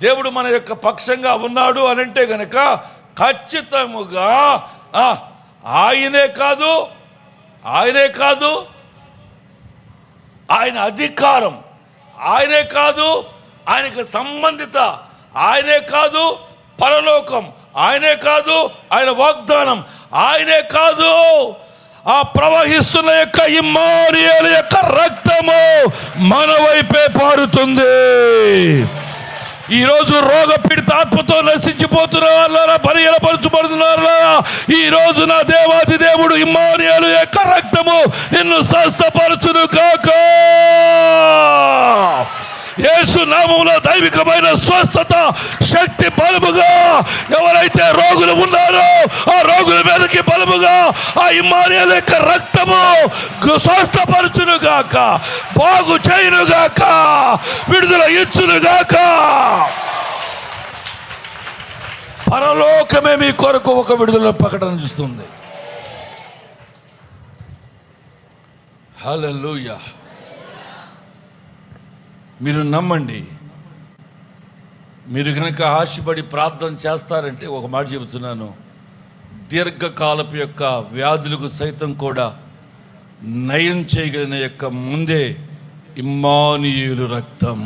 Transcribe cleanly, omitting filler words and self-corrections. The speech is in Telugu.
దేవుడు మన యొక్క పక్షంగా ఉన్నాడు అనంటే గనక ఖచ్చితముగా ఆయనే కాదు ఆయన అధికారం, ఆయనే కాదు ఆయనకు సంబంధిత, ఆయనే కాదు పరలోకం, ఆయనే కాదు ఆయన వాగ్దానం, ఆయనే కాదు ఆ ప్రవహిస్తున్న యొక్క ఇమ్మానుయేలు యొక్క రక్తము మన వైపే పారుతుంది. ఈరోజు రోగ పీడిత ఆత్మతో నశించిపోతున్న వాళ్ళ బలహీనపరచబడుతున్నారు. ఈ రోజు నా దేవాది దేవుడు ఇమ్మానుయేలు యొక్క రక్తము నిన్ను స్వస్థపరచును గాక. యేసు నామములో దైవికమైన స్వస్థత శక్తి బలముగా ఎవరైతే రోగులు ఉన్నారో ఆ రోగుల మీదకి బలముగా ఆ ఇమ్మానుయేలు యొక్క రక్తము స్వస్థపరచును గాక, బాగు చేయును గాక, విడుదల ఇచ్చును గాక. పరలోకమే మీ కొరకు ఒక విడుదల ప్రకటన చూస్తుంది. హల్లెలూయా. మీరు నమ్మండి. మీరు కనుక ఆశపడి ప్రార్థన చేస్తారంటే ఒక మాట చెబుతున్నాను, దీర్ఘకాలపు యొక్క వ్యాధులకు సైతం కూడా నయం చేయగలిగిన యొక్క ముందే ఇమ్మానుయేలు రక్తం.